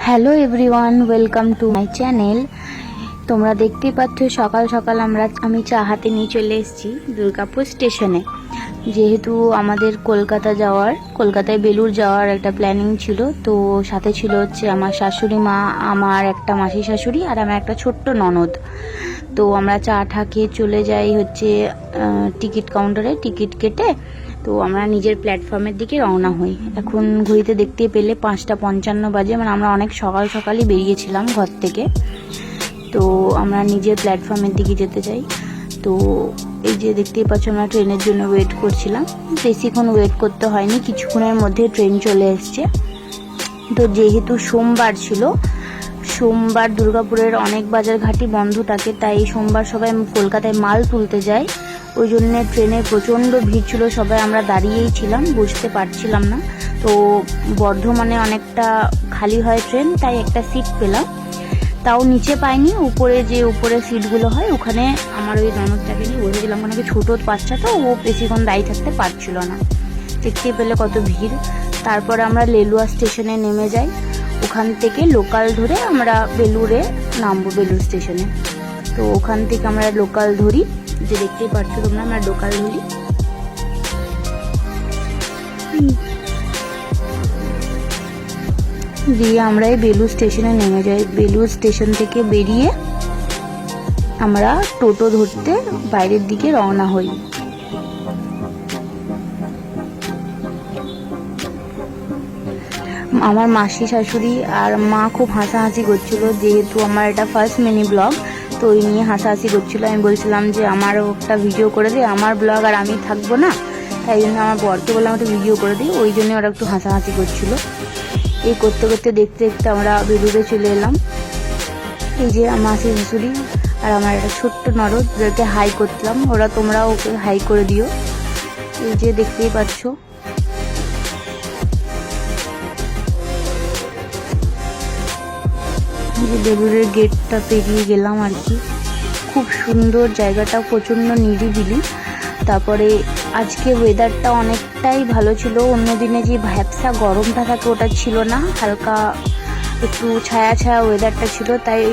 Hello everyone, welcome to my channel. তোমরা দেখতেই পাচ্ছ সকাল সকাল আমি চা হাতে নিয়ে চলে এসেছি দুর্গাপুর স্টেশনে। যেহেতু আমাদের কলকাতায় বেলুড় যাওয়ার একটা প্ল্যানিং ছিল, তো সাথে ছিল হচ্ছে আমার শাশুড়ি মা, আমার একটা মাসি শাশুড়ি আর আমার একটা ছোট্ট ননদ। তো আমরা চা খেয়ে চলে যাই হচ্ছে টিকিট কাউন্টারে টিকিট কেটে। তো আমরা নিজের প্ল্যাটফর্মের দিকে রওনা হই। এখন ঘড়িতে দেখতে পেলে 5:55 বাজে, মানে আমরা অনেক সকালই বেরিয়েছিলাম ঘর থেকে। তো আমরা নিজের প্ল্যাটফর্মের দিকে যেতে চাই। তো এই যে দেখতেই পাচ্ছ আমরা ট্রেনের জন্য ওয়েট করছিলাম। বেশিক্ষণ ওয়েট করতে হয়নি, কিছুক্ষণের মধ্যে ট্রেন চলে এসছে। তো যেহেতু সোমবার দুর্গাপুরের অনেক বাজার ঘাটি বন্ধ থাকে, তাই সোমবার সবাই কলকাতায় মাল তুলতে যায়। ওই জন্য ট্রেনে প্রচণ্ড ভিড় ছিল, সবাই আমরা দাঁড়িয়েই ছিলাম, বসতে পারছিলাম না। তো বর্ধমানে অনেকটা খালি হয় ট্রেন, তাই একটা সিট পেলাম, তাও নিচে পাইনি। উপরে সিটগুলো হয় ওখানে আমার ওই ননদটাকে নিয়ে বসেছিলাম, ওখানে ছোটো বাচ্চা, তো ও বেশিক্ষণ দাঁড়িয়ে থাকতে পারছিল না। দেখতে পেলে কত ভিড়। তারপরে আমরা লেলুয়া স্টেশনে নেমে যাই, ওখান থেকে লোকাল ধরে আমরা বেলুড়ে নামবো, বেলুড় স্টেশনে। তো ওখান থেকে আমরা লোকাল ধরি, যে দেখতেই পাচ্ছ তোমরা আমরা লোকাল ধরি। দিয়ে আমরা এই বেলুড় স্টেশনে নেমে যাই। বেলুড় স্টেশন থেকে বেরিয়ে আমরা টোটো ধরতে বাইরের দিকে রওনা হই। আমার মাসি শাশুড়ি আর মা খুব হাসাহাসি করছিল, যেহেতু আমার এটা ফার্স্ট মিনি ব্লগ, তো ওই নিয়ে হাসাহাসি করছিল। আমি বলছিলাম যে আমারও একটা ভিডিও করে দিই, আমার ব্লগ আর আমি থাকবো না, তাই জন্য আমার বরকে বললাম একটা ভিডিও করে দিই, ওই জন্য ওরা একটু হাসাহাসি করছিল। এই করতে করতে দেখতে দেখতে আমরা বেলুড়ে চলে এলাম। এই যে আমার মাসি শাশুড়ি আর আমার একটা ছোট্ট ননদ, যাকে হাই করলাম, তোমরাও ওকে হাই করে দিও। এই যে দেখতেই পাচ্ছ যে বেলুড়ের গেটটা পেরিয়ে গেলাম আর কি। খুব সুন্দর জায়গাটা, প্রচণ্ড নিরিবিলি। তারপরে আজকে ওয়েদারটা অনেকটাই ভালো ছিল, অন্যদিনে যে ভ্যাপসা গরমটা থাকে ওটা ছিল না, হালকা একটু ছায়া ওয়েদারটা ছিল, তাই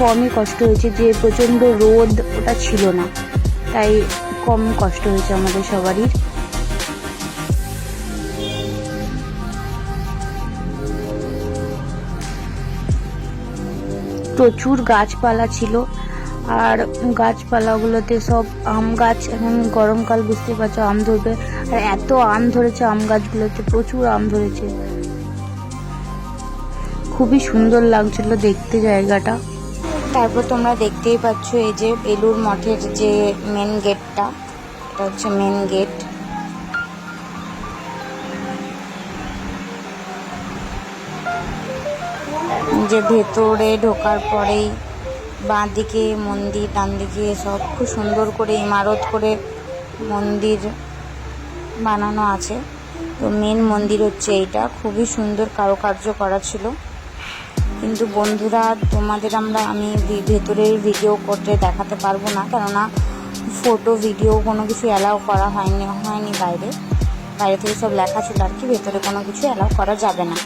কমই কষ্ট হয়েছে। যে প্রচণ্ড রোদ ওটা ছিল না, তাই কম কষ্ট হয়েছে আমাদের সবারই। প্রচুর গাছপালা ছিল, আর গাছপালাগুলোতে সব আম গাছ। এখন গরমকাল, বুঝতে পারছো, আম ধরবে, আর এত আম ধরেছে আম গাছগুলোতে, প্রচুর আম ধরেছে। খুবই সুন্দর লাগছিল দেখতে জায়গাটা। তারপর তোমরা দেখতেই পাচ্ছ এই যে বেলুড় মঠের যে মেন গেটটা, এটা হচ্ছে মেন গেট। যে ভেতরে ঢোকার পরেই বাঁ দিকে মন্দির, ডান দিকে সব খুব সুন্দর করে ইমারত করে মন্দির বানানো আছে। তো মেন মন্দির হচ্ছে এইটা, খুবই সুন্দর কারুকার্য করা ছিল। কিন্তু বন্ধুরা, তোমাদের আমি ভেতরের ভিডিও করতে দেখাতে পারবো না, কেননা ফটো ভিডিও কোনো কিছু অ্যালাউ করা হয়নি বাইরে থেকে সব লেখা ছিল আর কি, ভেতরে কোনো কিছু অ্যালাউ করা যাবে না।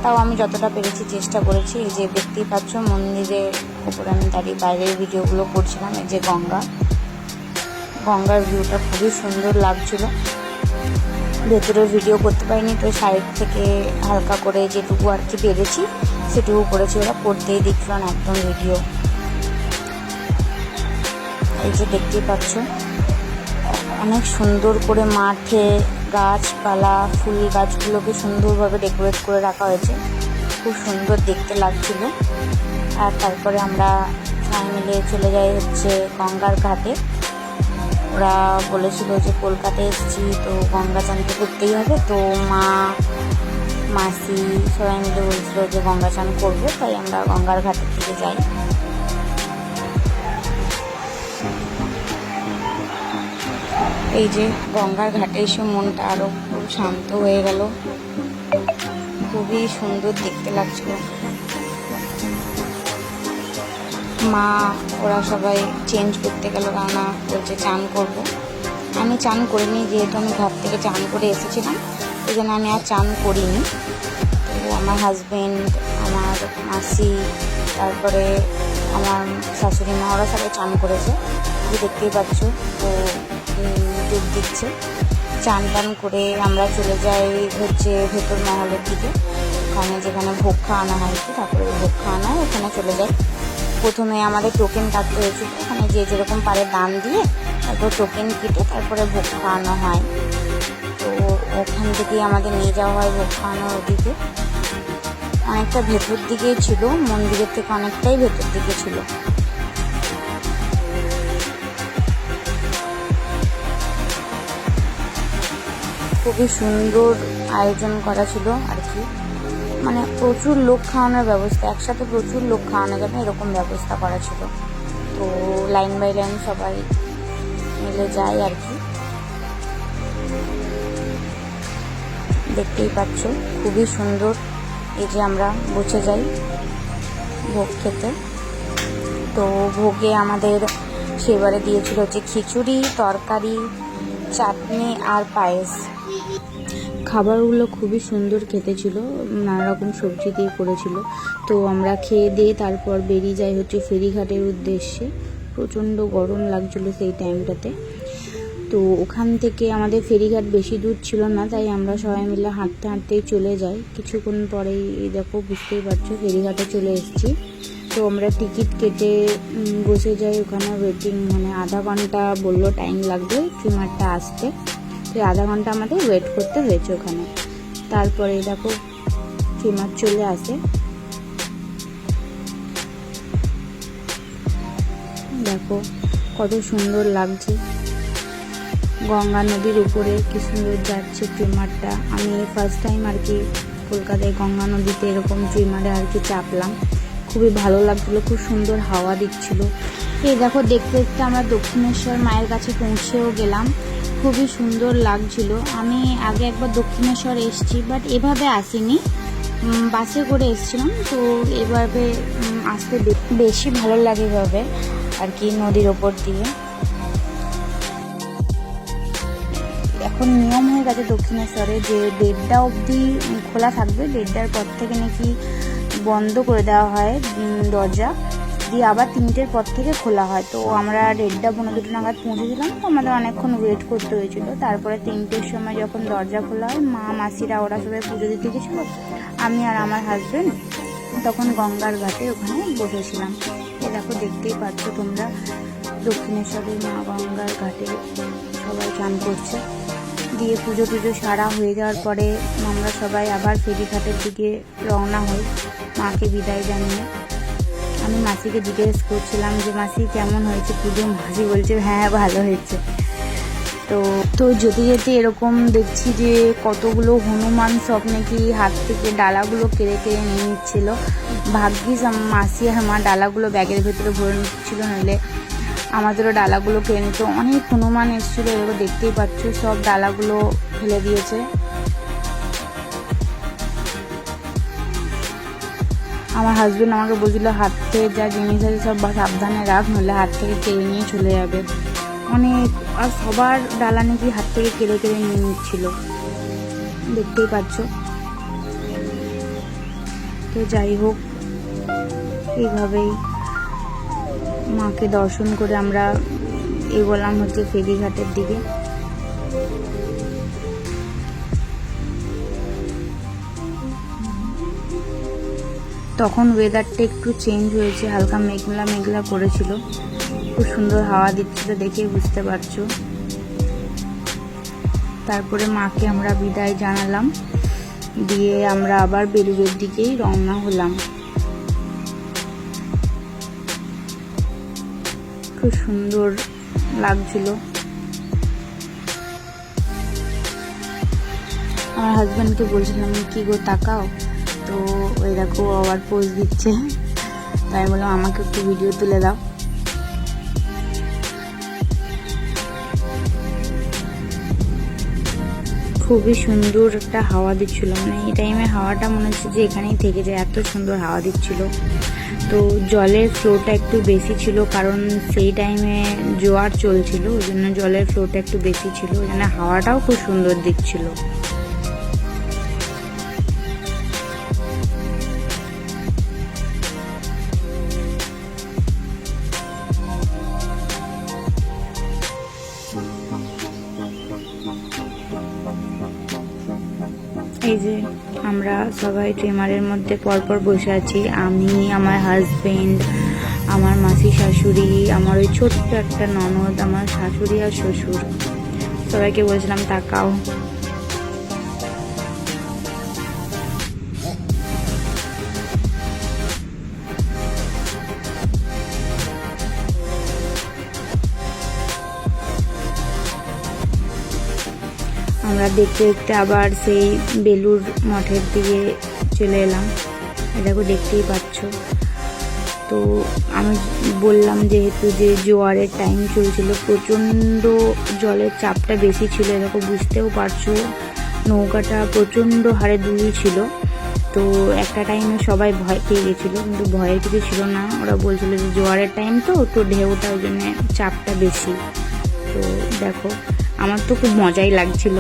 তাও আমি যতটা পেরেছি চেষ্টা করেছি। এই যে দেখতেই পাচ্ছ মন্দিরের উপরে আমি দাঁড়িয়ে বাইরের ভিডিওগুলো করছিলাম। এই যে গঙ্গার ভিউটা খুবই সুন্দর লাগছিল। ভেতরের ভিডিও করতে পারিনি, তো সাইড থেকে হালকা করে যেটুকু আর কি পেরেছি সেটুকু করেছি, ওরা করতেই দিচ্ছিল না একদম ভিডিও। এই যে দেখতেই পাচ্ছ অনেক সুন্দর করে মাঠে গাছপালা, ফুল গাছগুলোকে সুন্দরভাবে ডেকোরেট করে রাখা হয়েছে, খুব সুন্দর দেখতে লাগছিল। আর তারপরে আমরা সবাই মিলে চলে যাই হচ্ছে গঙ্গার ঘাটে। ওরা বলেছিল যে কলকাতায় এসেছি তো গঙ্গা চান তো করতেই হবে, তো মা মাসি সবাই মিলে বলছিল যে গঙ্গা চান করবো, তাই আমরা গঙ্গার ঘাটের দিকে যাই। এই যে গঙ্গার ঘাটে এসে মনটা আরও খুব শান্ত হয়ে গেল, খুবই সুন্দর দেখতে লাগছিল। মা ওরা সবাই চেঞ্জ করতে গেল, কেননা বলছে চান করব। আমি চান করিনি, যেহেতু আমি ঘর থেকে চান করে এসেছিলাম, এই জন্য আমি আর চান করিনি। তো আমার হাজব্যান্ড, আমার আমার মাসি, তারপরে আমার শাশুড়ি মা, ওরা সবাই চান করেছে, দেখতেই পাচ্ছ। তো ডুব দিচ্ছে। চান টান করে আমরা চলে যাই হচ্ছে ভেতর মহলের দিকে, ওখানে যেখানে ভোগ খাওয়ানো হয়। তারপরে ভোগ খাওয়ানো হয় ওখানে চলে যাই। প্রথমে আমাদের টোকেন কাটতে হয়েছিল, ওখানে যে যেরকম পারে দাম দিয়ে তারপর টোকেন কেটে তারপরে ভোগ খাওয়ানো হয়। তো ওখান থেকেই আমাদের নিয়ে যাওয়া হয় ভোগ খাওয়ানোর ওদিকে। অনেকটা ভেতর দিকেই ছিল, মন্দিরের থেকে অনেকটাই ভেতর দিকে ছিল। খুবই সুন্দর আয়োজন করা ছিল আর কি, মানে প্রচুর লোক খাওয়ানোর ব্যবস্থা, একসাথে প্রচুর লোক খাওয়ানো যাবে এরকম ব্যবস্থা করা ছিল। তো লাইন বাই লাইন সবাই মিলে যায় আর কি। দেখতেই পাচ্ছ খুবই সুন্দর। এই যে আমরা বসে যাই ভোগ খেতে। তো ভোগে আমাদের সেবারে দিয়েছিল হচ্ছে খিচুড়ি, তরকারি, চাটনি আর পায়েস। খাবারগুলো খুবই সুন্দর খেতে ছিল, নানা রকম সবজি দিয়ে করেছিল। তো আমরা খেয়ে দিয়ে তারপর বেরিয়ে যাই হচ্ছে ফেরিঘাটের উদ্দেশ্যে। প্রচণ্ড গরম লাগছিল সেই টাইমটাতে। তো ওখান থেকে আমাদের ফেরিঘাট বেশি দূর ছিল না, তাই আমরা সবাই মিলে হাঁটতে হাঁটতেই চলে যাই। কিছুক্ষণ পরেই দেখো, বুঝতেই পারছো ফেরিঘাটে চলে এসেছি। তো আমরা টিকিট কেটে বসে যাই ওখানে ওয়েটিং, মানে আধা ঘন্টা বললো টাইম লাগবে ট্রিমারটা আসতে। তো আধা ঘন্টা আমাদের ওয়েট করতে হয়েছে ওখানে। তারপরে দেখো ট্রিমার চলে আসে। দেখো কত সুন্দর লাগছে, গঙ্গা নদীর উপরে কি সুন্দর যাচ্ছে ট্রিমারটা। আমি ফার্স্ট টাইম আর কি কলকাতায় গঙ্গা নদীতে এরকম ট্রিমারে আর কি চাপলাম। খুবই ভালো লাগছিলো, খুব সুন্দর হাওয়া দিচ্ছিল। এই দেখো দেখতে দেখতে আমরা দক্ষিণেশ্বর মায়ের কাছে পৌঁছেও গেলাম। খুবই সুন্দর লাগছিল। আমি আগে একবার দক্ষিণেশ্বর এসেছি, বাট এভাবে আসিনি, বাসে করে এসেছিলাম। তো এভাবে আসতে বেশি ভালো লাগে এভাবে আর কি, নদীর ওপর দিয়ে। এখন নিয়ম হয়ে গেছে দক্ষিণেশ্বরে যে 1:30 অবধি খোলা থাকবে, 1:30টার পর থেকে নাকি বন্ধ করে দেওয়া হয় দরজা, দিয়ে আবার 3টের পর থেকে খোলা হয়। তো আমরা 1:30 পৌনে 2 নাগাদ পৌঁছেছিলাম। তো আমাদের অনেকক্ষণ ওয়েট করতে হয়েছিল। তারপরে 3টের সময় যখন দরজা খোলা হয়, মা মাসিরা ওরা সবাই পুজো দিতে গেছিলো, আমি আর আমার হাজব্যান্ড তখন গঙ্গার ঘাটে ওখানে বসেছিলাম। এ দেখো দেখতেই পাচ্ছ তোমরা, দক্ষিণেশ্বরের মা গঙ্গার ঘাটে সবাই চান করছে। দিয়ে পুজো টুজো সারা হয়ে যাওয়ার পরে আমরা সবাই আবার ফেরিঘাটের দিকে রওনা হই মাকে বিদায় জানিয়ে। আমি মাসিকে জিজ্ঞেস করছিলাম যে মাসি কেমন হয়েছে পুজো। মাসি বলছে হ্যাঁ ভালো হয়েছে। তো যেতে যেতে এরকম দেখছি যে কতগুলো হনুমান সব নাকি হাত থেকে ডালাগুলো কেড়ে কেড়ে নিয়ে নিচ্ছিল। ভাগ্যিস মাসি আর মা ডালাগুলো ব্যাগের ভেতরে ভরে নিচ্ছিল, নইলে আমাদেরও ডালাগুলো কেড়ে নিত। অনেক হনুমান এসেছিলো, এগুলো দেখতেই পাচ্ছ সব ডালাগুলো ফেলে দিয়েছে। আমার হাজব্যান্ড আমাকে বলছিল হাতে যা জিনিস আছে সব সাবধানে রাখ, নইলে হাত থেকে কেড়ে নিয়ে চলে যাবে। অনেক, আর সবার ডালা নাকি হাত থেকে কেড়ে কেড়ে নিয়ে নিচ্ছিল, দেখতেই পাচ্ছ। তো যাই হোক, এইভাবেই মাকে দর্শন করে আমরা এগোলাম হচ্ছে ফেরিঘাটের দিকে। তখন ওয়েদারটা একটু চেঞ্জ হয়েছে, হালকা মেঘলা মেঘলা করেছিল, খুব সুন্দর হাওয়া দিচ্ছিল, দেখে বুঝতে পারছো। তারপরে মাকে আমরা বিদায় জানালাম, দিয়ে আমরা আবার বেলুড়ের দিকেই রওনা হলাম। খুব সুন্দর লাগছিল। আমার হাজব্যান্ডকে বলছিলাম কি গো তাকাও, তো ওই দেখো আবার পোজ দিচ্ছে। তাই বললাম আমাকে একটু ভিডিও তুলে দাও। খুবই সুন্দর একটা হাওয়া দিচ্ছিল, মানে এই টাইমে হাওয়াটা মনে হচ্ছে যে এখানেই থেকে যায়, এত সুন্দর হাওয়া দিচ্ছিল। তো জলের ফ্লোটা একটু বেশি ছিল, কারণ সেই টাইমে জোয়ার চলছিল, ওই জন্য জলের ফ্লোটা একটু বেশি ছিল, ওই জন্য হাওয়াটাও খুব সুন্দর দিচ্ছিল। এই যে আমরা সবাই ট্রেমারের মধ্যে পরপর বসে আছি, আমি, আমার হাজবেন্ড, আমার মাসি শাশুড়ি, আমার ওই ছোট্ট একটা ননদ, আমার শাশুড়ি আর শ্বশুর। সবাইকে বলছিলাম তাকাও। আমরা দেখতে দেখতে আবার সেই বেলুর মঠের দিকে চলে এলাম। এটাকে দেখতেই পাচ্ছ। তো আমি বললাম যেহেতু যে জোয়ারের টাইম চলছিল, প্রচণ্ড জলের চাপটা বেশি ছিল, এরকম বুঝতেও পারছো। নৌকাটা প্রচণ্ড হারে দূরই ছিল। তো একটা টাইমে সবাই ভয় পেয়ে গেছিলো, কিন্তু ভয়ের কিছু ছিল না। ওরা বলছিল যে জোয়ারের টাইম তো ঢেউটা, ওই জন্য চাপটা বেশি। তো দেখো, আমার তো খুব মজাই লাগছিল।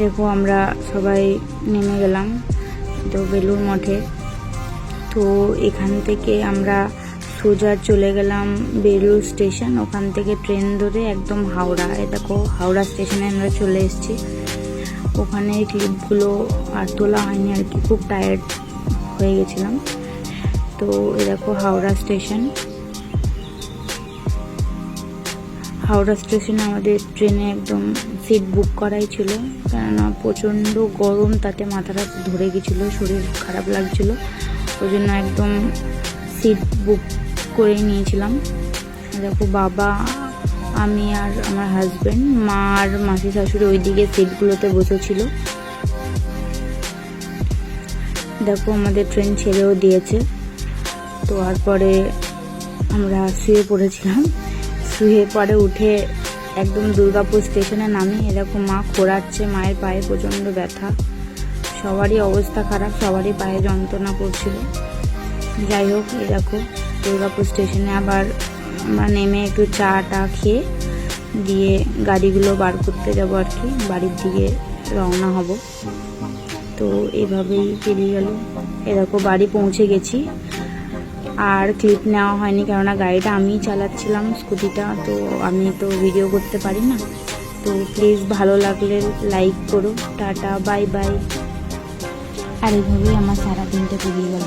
দেখো আমরা সবাই নেমে গেলাম তো বেলুর মঠে। তো এখান থেকে আমরা সোজা চলে গেলাম বেলুর স্টেশন, ওখান থেকে ট্রেন ধরে একদম হাওড়া। দেখো হাওড়া স্টেশনে আমরা চলে এসেছি। ওখানে ক্লিপগুলো আর তোলা হয়নি আর কি, খুব টায়ার্ড হয়ে গেছিলাম। তো দেখো হাওড়া স্টেশন। হাওড়া স্টেশনে আমাদের ট্রেনে একদম সিট বুক করাই ছিল, কেননা প্রচণ্ড গরম, তাতে মাথাটা ধরে গেছিলো, শরীর খারাপ লাগছিল, ওই জন্য একদম সিট বুক করে নিয়েছিলাম। দেখো বাবা, আমি আর আমার হাজব্যান্ড, মা আর মাসি শাশুড়ি ওইদিকে সিটগুলোতে বসেছিল। দেখো আমাদের ট্রেন ছেড়েও দিয়েছে। তো তারপরে আমরা শুয়ে পড়েছিলাম। শুয়ে পরে উঠে একদম দুর্গাপুর স্টেশনে নামি। এরকম মা খোঁড়াচ্ছে, মায়ের পায়ে প্রচণ্ড ব্যথা, সবারই অবস্থা খারাপ, সবারই পায়ে যন্ত্রণা করছিল। যাই হোক, এই দেখো দুর্গাপুর স্টেশনে আবার আমরা নেমে একটু চা টা খেয়ে দিয়ে গাড়িগুলো বার করতে যাবো আর কি, বাড়ির দিকে রওনা হব। তো এভাবেই পেরিয়ে গেল। এরকম বাড়ি পৌঁছে গেছি। আর ক্লিপ নেওয়া হয়নি, কেননা গাড়িটা আমিই চালাচ্ছিলাম, স্কুটিটা, তো আমি তো ভিডিও করতে পারি না। তো প্লিজ ভালো লাগলে লাইক করো। Tata, bye bye. আর এইভাবেই আমার সারাদিনটা পেরিয়ে গেল।